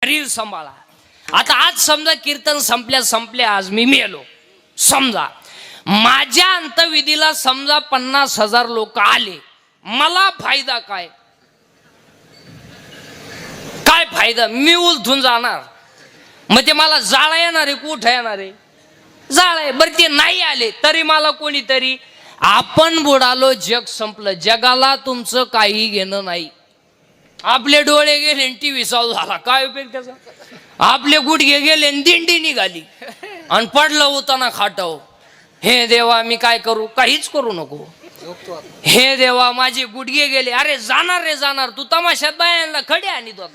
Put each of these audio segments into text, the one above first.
शरीर सांभाळा. आता आज समजा कीर्तन संपल्या आज मी मेलो, समजा माझ्या अंतविधीला समजा 50,000 लोक आले, मला फायदा काय? काय फायदा? मी उलथून जाणार. मग ते मला जाळा येणार आहे, कुठं येणार आहे? जाळा आहे. बरं ते नाही आले तरी मला कोणीतरी, आपण बुडालो जग संपलं, जगाला तुमचं काही घेणं नाही. आपले डोळे गेले टीव्ही चालू झाला, काय उपयोग त्याचा? आपले गुडघे गेले दिंडी निघाली आणि पडलं होताना खाटाव. हे देवा मी काय करू? काहीच करू नको. हे देवा माझे गुडघे गेले. अरे जाणार रे जाणार, तू तमाशात बायांना खडे आणि तो.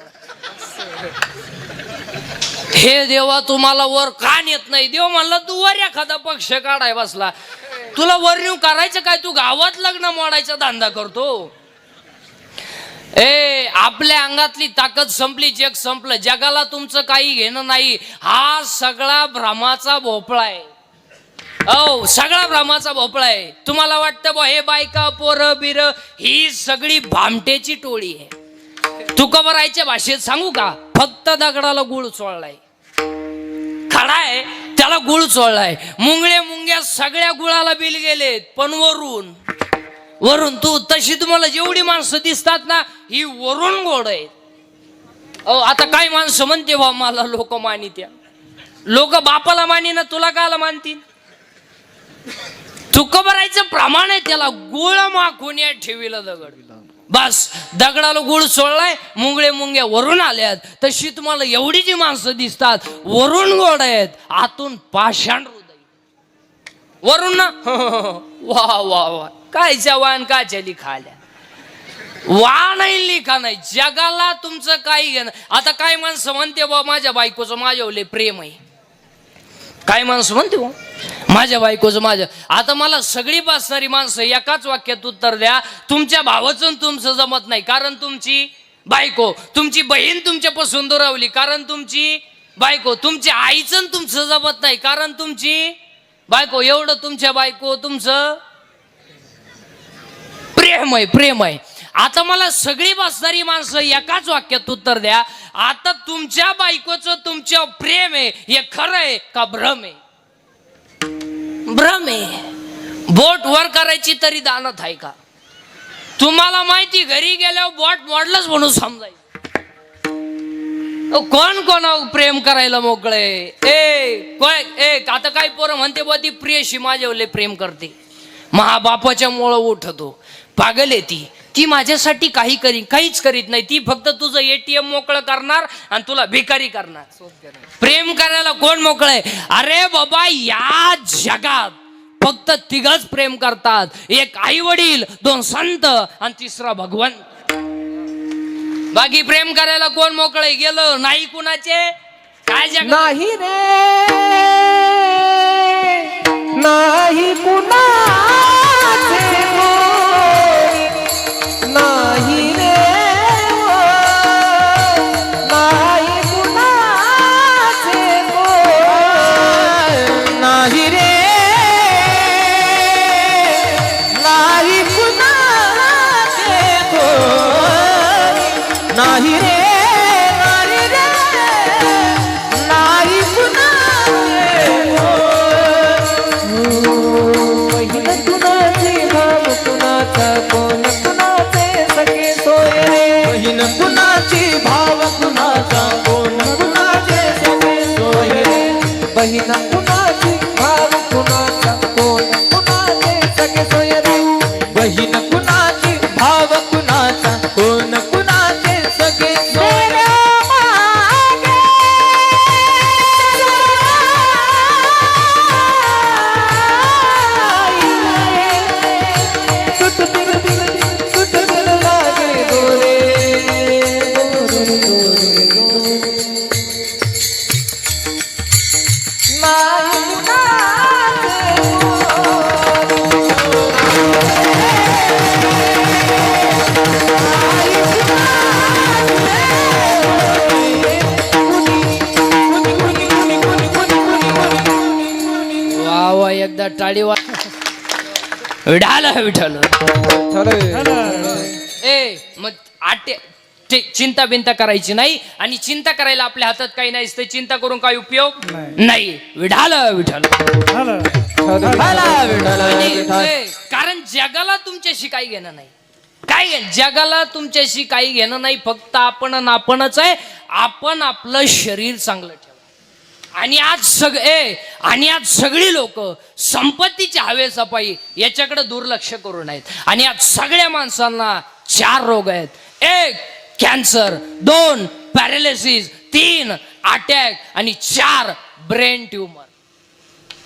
हे देवा तुम्हाला वर का नेत नाही? देव म्हणला तू वर एखादा पक्ष काढाय बसला, तुला वर नेऊ करायचं काय? तू गावात लग्न मोडायचा धंदा करतो. आपल्या अंगातली ताकद संपली, जग संपलं, जगाला तुमचं काही घेणं नाही. हा सगळा भ्रमाचा भोपळा आहे. सगळा भ्रमाचा भोपळा आहे. तुम्हाला वाटतं बा हे बायका पोरं बिर ही सगळी भामटेची टोळी आहे. तुकोबरायच्या भाषेत सांगू का? फक्त दगडाला गुळ चोळलाय, खडा आहे त्याला गुळ चोळलाय. मुंगळे मुंग्या सगळ्या गुळाला बिल गेलेत, पण वरून तू तशी तुम्हाला जेवढी माणसं दिसतात ना, ही वरून गोड आहेत. आता काही माणसं म्हणते बा मला लोक मानित्या. लोक बापाला मानी ना, तुला कायला मानतील? तुकोबरायचं प्रमाण आहे त्याला. गुळ माखून या ठेवीला दगड. बस दगडाला गुळ सोडलाय, मुंगळे मुंग्या वरून आल्यात. तशी तुम्हाला एवढी जी माणसं दिसतात वरून गोड आहेत, आतून पाषाण हृदय. वरून ना वा वा वा, काय जवान का चली खाल्या वा नाही लिखा नाही. जगाला तुमचं काही घेणं. आता काय माणसं म्हणते बा माझ्या बायकोचं माझ्यावर प्रेम आहे. काय माणसं म्हणते बा माझ्या बायकोचं माझ्या. आता मला सगळी बसणारी माणसं एकाच वाक्यात उत्तर द्या, तुमच्या भावाचं तुमचं जमत नाही कारण तुमची बायको, तुमची बहीण तुमच्यापासून दुरावली कारण तुमची बायको, तुमच्या आईचं तुमचं जमत नाही कारण तुमची बायको. एवढं तुमच्या बायको तुमचं प्रेम आहे, प्रेम आहे. आता मला सगळी बसणारी माणसं एकाच वाक्यात उत्तर द्या, आता तुमच्या बायकोचं तुमच्या प्रेम आहे हे खरं आहे का भ्रम आहे? भ्रम आहे. बोट वर करायची तरी दानत आहे का? तुम्हाला माहिती घरी गेल्यावर बोट मोडलंच म्हणून समजायचं. कोण कोणावर प्रेम करायला मोकळे? आता काही पोरं म्हणते बा ती प्रियशी माझ्यावरले प्रेम करते, महाबापाच्या मुळे उठतो. पागल आहे ती माझ्यासाठी काही काहीच करीत नाही. ती फक्त तुझं ATM मोकळं करणार आणि तुला भिकारी करणार. प्रेम करायला कोण मोकळ आहे? अरे बाबा या जगात फक्त तिघच प्रेम करतात, एक आई वडील, 2 संत आणि 3रा भगवान. बाकी प्रेम करायला कोण मोकळे? गेलं नाही कुणाचे काय जग नाही रे, नाही कुणाचे नाही रे, नाही कुणाचे नाही रे, नाही कुणाचे नाही रे, नाही रे, नाही कुणाचे. बहीण कुणाची, भाव कुणाचा, कोण कुणाचे सखे सोय रे. बहीण कुणाची, भाव कुणाचा, कोण कुणाचे सखे सोय रे. बहीण कुणाची, भाव कुणाचा, कोण कुणाचे सखे सोय रे. बहीण कुणाची, भाव कुणाचा, कोण कुणाचे सखे सोय रे. एकदा टाळी वा विठाल विठाल. मग चिंता बिंता करायची नाही. आणि चिंता करायला आपल्या हातात काही नाही असतं. चिंता करून काही उपयोग नाही. विठाल विठाल. कारण जगाला तुमच्याशी काही घेणं नाही. काय जगाला तुमच्याशी काही घेणं नाही. फक्त आपणच आहे. आपण आपलं शरीर चांगलं ठेवा. आणि आज सगळी लोक संपत्तीच्या हवेसपाई याच्याकडे दुर्लक्ष करून आहेत. आणि आज सगळ्या माणसांना 4 रोग आहेत. 1 कॅन्सर, 2 पॅरालिसिस, 3 अटॅक आणि 4 ब्रेन ट्यूमर.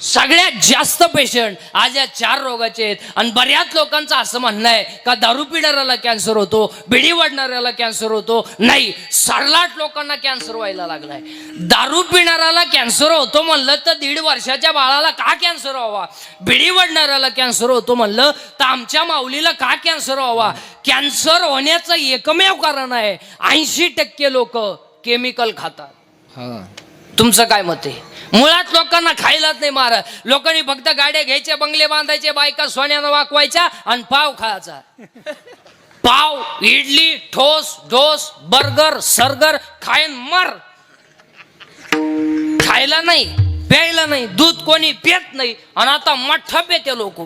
सगळ्यात जास्त पेशंट आज या 4 रोगाचे आहेत. आणि बऱ्याच लोकांचं असं म्हणणं आहे का दारू पिणाऱ्याला कॅन्सर होतो, बिडी वाढणाऱ्याला कॅन्सर होतो. नाही, सरलाट लोकांना कॅन्सर व्हायला लागलाय. दारू पिणाऱ्याला कॅन्सर होतो म्हणलं तर 1.5 वर्षाच्या बाळाला का कॅन्सर व्हावा? बिडी वाढणाऱ्याला कॅन्सर होतो म्हणलं तर आमच्या माऊलीला का कॅन्सर व्हावा? कॅन्सर होण्याचं एकमेव कारण आहे 80% लोक केमिकल खातात. तुमचं काय मत आहे? मुळात लोकांना खायलाच नाही महाराज. लोकांनी फक्त गाड्या घ्यायच्या, बंगले बांधायचे, बायका सोन्यानं वाकवायच्या आणि पाव खायचा. पाव, इडली, ठोस डोस, बर्गर, सर्गर खायन मर. खायला नाही, प्यायला नाही, दूध कोणी पित नाही. आणि आता मठ्ठा पेते लोक.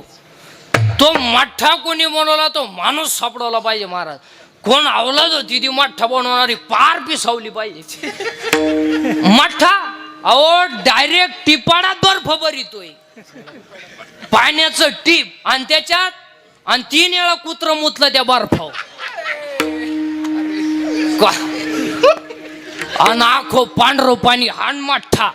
तो मठ्ठा कोणी बनवला तो माणूस सापडवला पाहिजे महाराज. कोण अवलाद होती ती मठ्ठा बनवणारी पार पिसावली पाहिजे. मठ्ठा अहो डायरेक्ट टिपाडात बर्फ भरितोय, पाण्याचं टीप, आणि त्याच्यात 3 वेळा कुत्र मुतलं त्या बर्फावर. आणि आखो पांढरं पाणी हाण मठ्ठा.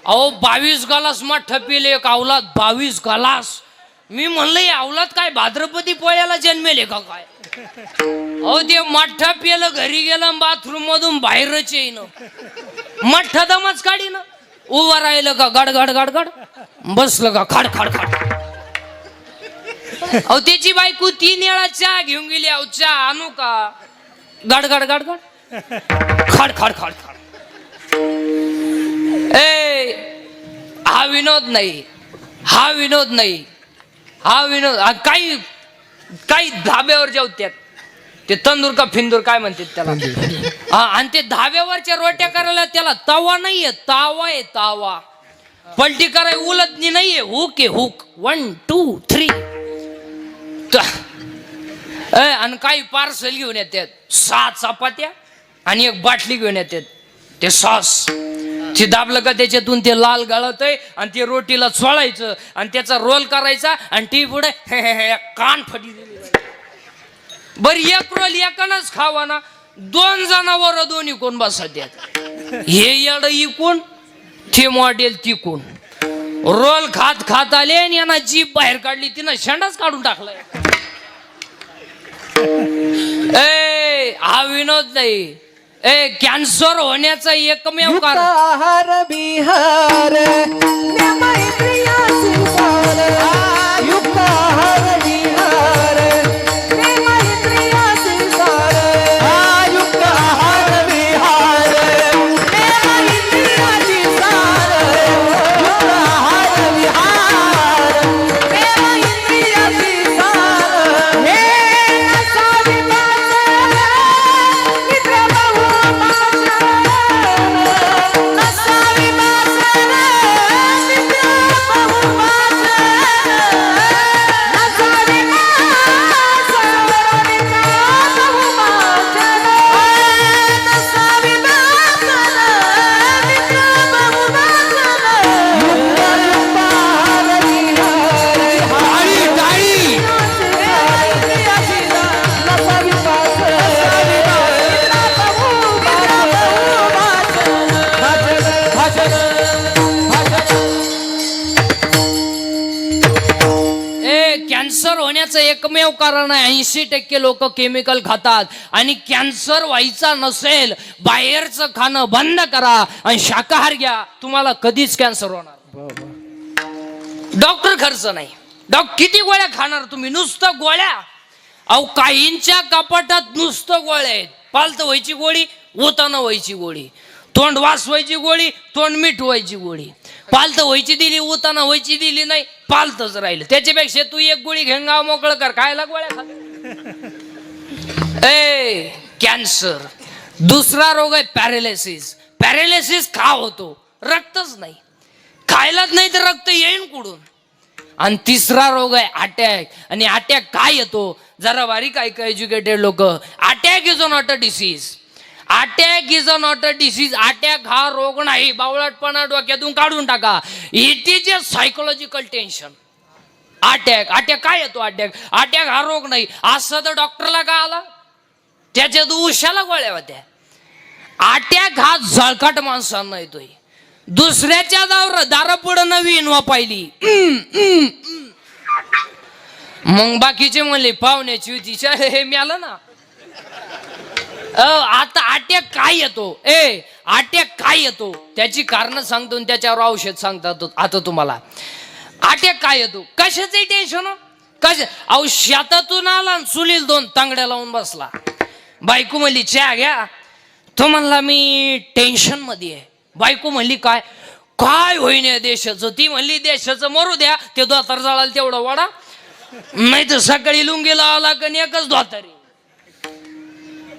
अहो 22 गलास मठ्ठा पिले एक अवलाद. 22 गलास. मी म्हणलं हे अवलाद काय भाद्रपदी पोळ्याला जन्मेले का काय? अहो ते मठ्ठा पिलं, घरी गेलं, बाथरूम मधून बाहेरच येईन. मठ्ठा दमच काढी ना. उभं राहिलं का गडगड गडगड, बसलं का खाड खाड खाड. अहो त्याची बायको 3 वेळा चहा घेऊन गेली. अहो चहा आणू का? गडगड गडगड खाड खाड खाड खाड. हा विनोद नाही, हा विनोद नाही, हा विनोद. काही धाब्यावर जेवत्यात ते तंदूर का फिंदूर काय म्हणतात त्याला. आणि ते धाब्यावरच्या रोट्या करायला त्याला तवा नाहीये, तावा आहे तावा. पलटी कराय उलटणी नाहीये, हुक आहे हुक. 1 2 3. आणि काही पार्सल घेऊन येतात 6 चपात्या आणि 1 बाटली घेऊन येतात. ते सॉस ते दाबलं का त्याच्यातून ते लाल गळत आहे. आणि ते रोटीला चोळायचं आणि त्याचा रोल करायचा आणि टी पुढे कान फटी. बर 1 रोल एकानच खावा ना. 2 जणांवर दोन्ही कोण बसत्यात. हे येड इकून ते मॉडेल तिकून. रोल खात खात आले आणि यांना जीभ बाहेर काढली, तिनं शेंडाच काढून टाकलाय. हा विनोद नाही. कॅन्सर होण्याचा एकमेव कारण आहार बिहार मैत्रिया संसार. युक्त आहार बिहार मैत्रिया संसार. युक्त आहार बिहार मैत्रियाची सार. युक्त आहार बिहार मैत्रियाची सार. हे असावी मित्र बहु कॅन्सर होण्याचं एकमेव कारण आहे 80% लोक केमिकल खातात. आणि कॅन्सर व्हायचा नसेल बाहेरचं खाणं बंद करा आणि शाकाहार घ्या, तुम्हाला कधीच कॅन्सर होणार. डॉक्टर खर्च नाही. किती गोळ्या खाणार तुम्ही? नुसतं गोळ्या. अहो काहींच्या कपाटात नुसतं गोळ्या आहेत. पालत व्हायची गोळी, उताना व्हायची गोळी, तोंड वास व्हायची गोळी, तोंड मीठ व्हायची गोळी. पालत व्हायची दिली, उताना व्हायची दिली नाही, पालतच राहिलं. त्याच्यापेक्षा तू 1 गोळी घेऊन गाव मोकळं कर. खायला गोळ्या खा. कॅन्सर. दुसरा रोग आहे पॅरालिसिस. पॅरालिसिस का होतो? रक्तच नाही, खायलाच नाही तर रक्त येईन कुठून. आणि तिसरा रोग आहे अटॅक. आणि अटॅक काय येतो? जरा बारीक ऐका एज्युकेटेड लोक. Attack is not a disease. Attack is not a disease. Attack हा रोग नाही. बावळटपणा डोक्यातून काढून टाका. It is a psychological tension. Attack काय येतो? अटॅक हा रोग नाही. असं तर डॉक्टरला का आला? त्याच्यात उशाला गोळ्या होत्या. अटॅक हा जळकाट माणसांना येतोय. दुसऱ्याच्या दारापुढं नवी इनवा पाहिली, मग बाकीचे म्हणले पाहुण्याची होती, हे मिळालं ना. आता अटॅक काय येतो? अटॅक काय येतो त्याची कारण सांगतो आणि त्याच्यावर औषध सांगतात. आता तुम्हाला अटॅक काय येतो? कशाचंही टेन्शन हो. अहो शेतातून आला चुलील 2 तांगड्या लावून बसला. बायको म्हणली चहा घ्या. तो म्हणला मी टेन्शन मध्ये आहे. बायको म्हणली काय काय होईन या देशाचं? ती म्हणली देशाचं मरू द्या, ते धोतर जळाल तेवढा वाडा, नाही तर सकाळी लुंगी लावला का एकच धोतारी.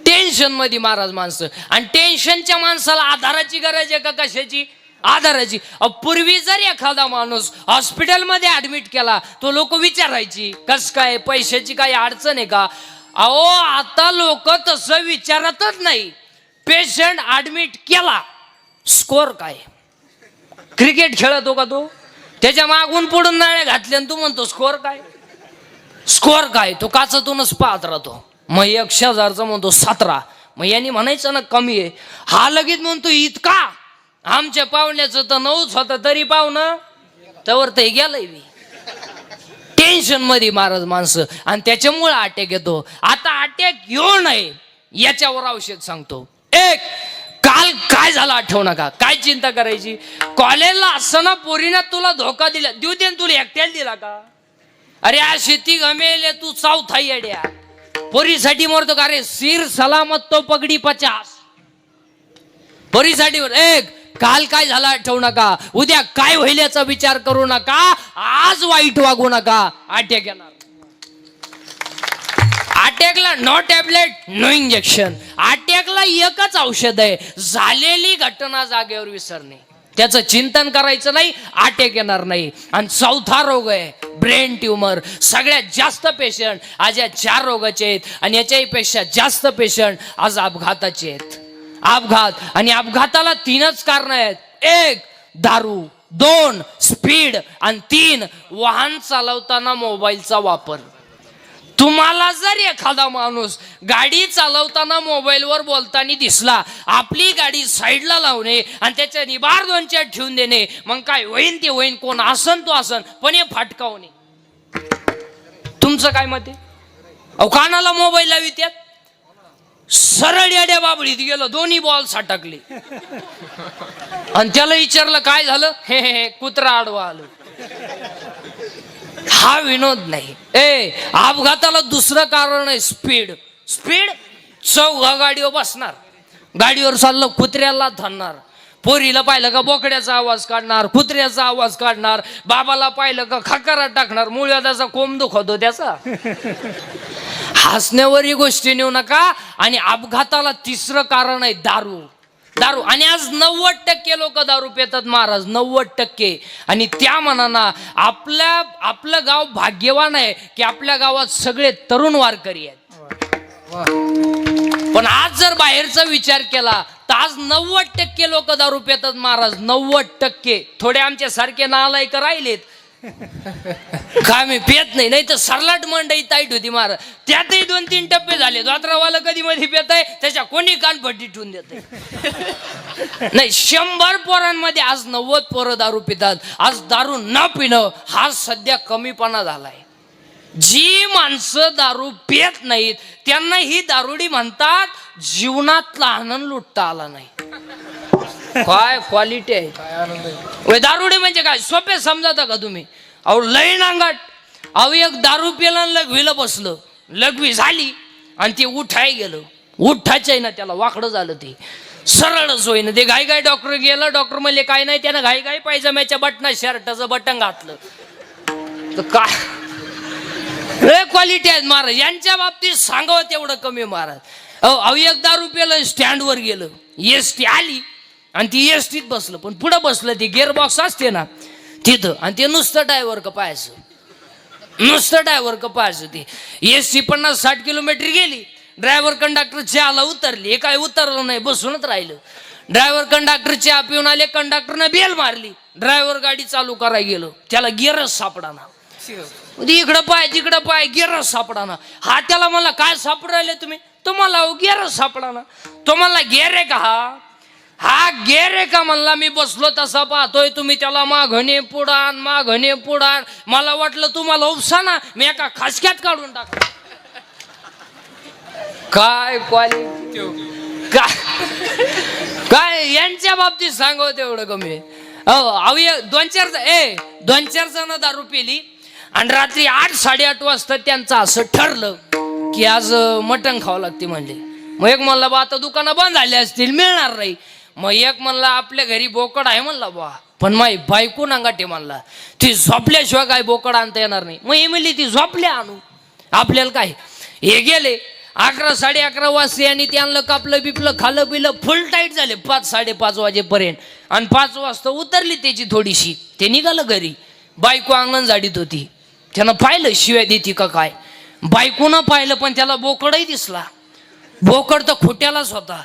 टेन्शन मध्ये महाराज माणसं. आणि टेन्शनच्या माणसाला आधाराची गरज आहे का? कशाची? आधाराची. पूर्वी जर एखादा माणूस हॉस्पिटलमध्ये ऍडमिट केला तो लोक विचारायची कस काय, पैशाची काही अडचण आहे का? अहो आता लोक तसं विचारतच नाही. पेशंट ऍडमिट केला, स्कोर काय? क्रिकेट खेळतो का तो? त्याच्या मागून पुढून नाळ्या घातल्या आणि तू म्हणतो स्कोर काय? स्कोर काय? तो काचातूनच पाहत राहतो. मग 100,000चा म्हणतो 17. मग यांनी म्हणायचं ना कमी आहे. हा लगेच म्हणतो इतका. आमच्या पाहुण्याचं तर 9च होतं तरी पाहुणं तवर ते गेलंय मी. टेन्शन मध्ये महाराज माणसं. आणि त्याच्यामुळे अटॅक येतो. आता अटॅक येऊ नये याच्यावर औषध सांगतो. काल काय झालं आठवू नका. काय चिंता करायची? कॉलेजला असताना पोरीना तुला धोका दिला, देऊ दे तुला एकट्याला दिला का? अरे आ शेती गमेले तू चौथा येड्या. पोरीसाठी मरतो का रे? सिर सलामत तो पगडी 50. पोरीसाठी काल काय झालं आठवू नका. उद्या काय होईल याचा विचार करू नका. आज वाईट वागू नका. अटॅक येणार. अटॅकला नो टॅबलेट नो इंजेक्शन. अटॅकला एकच औषध आहे, झालेली घटना जागेवर विसरणे. त्याचं चिंतन करायचं नाही, अटॅक येणार नाही. आणि चौथा रोग आहे ब्रेन ट्यूमर. सगळ्यात जास्त पेशंट आज या 4 रोगाचे आहेत. आणि याच्याही पेक्षा जास्त पेशंट आज अपघाताचे आहेत. अपघात. आणि अपघाताला 3च कारण आहेत. 1 दारू, 2 स्पीड आणि 3 वाहन चालवताना मोबाईलचा वापर. तुम्हाला जर एखादा माणूस गाडी चालवताना मोबाईलवर बोलताना दिसला, आपली गाडी साईडला लावणे आणि त्याच्या निबार 2 चार ठेवून देणे. मग काय होईन ते होईन. कोण आसन तो आसन, पण हे फाटकावणे. तुमचं काय मत आहे? अहो कानाला मोबाईल लावी त्यात सरळ येड्या बाबळीत गेलं, दोन्ही बॉल सटकले. आणि त्याला विचारलं काय झालं? हे कुत्रा आडवा आलं. हा विनोद नाही. अपघाताला दुसरं कारण आहे स्पीड. स्पीड. चौघा गाडीवर बसणार, गाडीवर चाललं कुत्र्याला धरणार. पोरीला पाहिलं का बोकड्याचा आवाज काढणार, कुत्र्याचा आवाज काढणार. बाबाला पाहिलं का खकारात टाकणार. मुळव्याधाचा कोंब दुखतो त्याचा. हसण्यावरही गोष्टी नेऊ नका. आणि अपघाताला तिसरं कारण आहे दारू. दारू. आणि आज 90% लोक दारू पितात महाराज, 90%. आणि त्या मनानं आपलं गाव भाग्यवान आहे की आपल्या गावात सगळे तरुण वारकरी आहेत. पण आज जर बाहेरचा विचार केला तर आज 90% लोक दारू पितात महाराज, 90%. थोडे आमच्या सारखे नालायक राहिलेत का मी पेत नाही, नाही तर सरलाट मंडई ताईट होती महाराज. त्यातही 2-3 टप्पे झाले. द्वात्रावाला कधी मध्ये पेत आहे त्याच्या कोणी कानपट्टी ठेवून देत नाही. 100 पोरांमध्ये आज 90 पोरं दारू पितात. आज दारू न पिणं हा सध्या कमीपणा झालाय. जी माणसं दारू पित नाहीत त्यांना ही दारुडी म्हणतात. जीवनातला आनंद लुटता आला नाही. काय क्वालिटी आहे, काय आनंद आहे. दारुडे म्हणजे काय सोपे समजता का तुम्ही? अहो लय नांगाट. अहो एक दारू पिला लघवीला बसलं, लघवी झाली आणि ते उठाय गेलं. उठायचं आहे ना त्याला वाकडं झालं, ते सरळच होईना. ते घाई घाई डॉक्टर गेलं. डॉक्टर म्हणले काय नाही. त्यानं घाई घाई पायजम्याच्या बटना शर्टाचं बटन घातलं. तर काय क्वालिटी आहेत महाराज. यांच्या बाबतीत सांगावं तेवढं कमी महाराज. अहो एक 10 रुपयाला स्टँडवर गेलं, एसटी आली आणि ती एसटीत बसलं, पण पुढं बसलं ते गिअरबॉक्स असते ना तिथं, आणि ते नुसतं ड्रायव्हर का पाहायचं, नुसतं ड्रायव्हर का पाहायचं. ते एसटी 50-60 किलोमीटर गेली, ड्रायव्हर कंडक्टर चहाला उतरली, हे काय उतरलं नाही, बसूनच राहिलं. ड्रायव्हर कंडक्टर चहा पिऊन आले, कंडक्टरने बेल मारली, ड्रायव्हर गाडी चालू करायला गेलो, त्याला गिअरच सापडाना. इकडं पाय तिकडं पाय, गिअरच सापडाना. हा त्याला मला काय सापडू राहिले तुम्ही, तुम्हाला गिअरच सापडाना, तुम्हाला गिअर आहे का, हा गिअर आहे का म्हणला. मी बसलो तसा पाहतोय, तुम्ही त्याला माघणे पुढान माघणे पुढान. मला वाटलं तुम्हाला उपसा ना, मी एका खासक्यात काढून टाक. काय क्वालिटी, काय यांच्या बाबतीत सांगावं तेवढं कमी. अहो 2-4 जण दारू पिली आणि रात्री 8-8:30 वाजता त्यांचं असं ठरलं की आज मटण खावं लागते म्हणले. मग एक म्हणला बा आता दुकानं बंद झाली असतील, मिळणार नाही. मग एक म्हणला आपल्या घरी बोकड आहे म्हणला बा, पण माई बायको नांगाटे म्हणला ती झोपल्याशिवाय काय बोकड आणता येणार नाही. मग हे म्हणली ती झोपल्या आणू, आपल्याला काय. हे गेले 11-11:30 वाजता आणि ते आणलं, कापलं बिपलं, खाल्लं पिलं, फुल टाईट झाले 5-5:30 वाजेपर्यंत. आणि 5 वाजता उतरली त्याची थोडीशी, ते निघालं घरी. बायको अंगण झाडीत होती, त्यानं पाहिलं शिव्या देती का काय. बायकोनं पाहिलं, पण त्याला बोकडही दिसला. बोकड तर खोट्यालाच होता,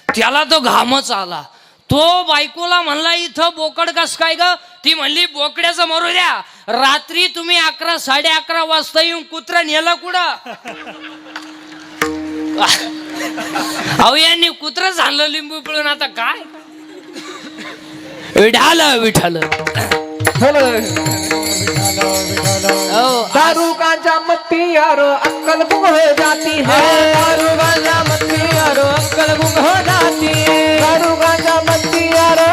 त्याला तो घामच आला. तो बायकोला म्हणला इथं बोकड कस काय ग. ती म्हणली बोकड्याचं मरू द्या, रात्री तुम्ही 11-11:30 वाजता येऊन कुत्रा नेला कुठं. अहो यांनी कुत्रच आणलं लिंबू पिळून, आता काय. विठाल दारू गांजा मत्ती यारो अक्कल गुम हो जाती है, दारू गांजा मत्ती यारो अक्कल गुम हो जाती है, दारू गांजा मत्ती यारो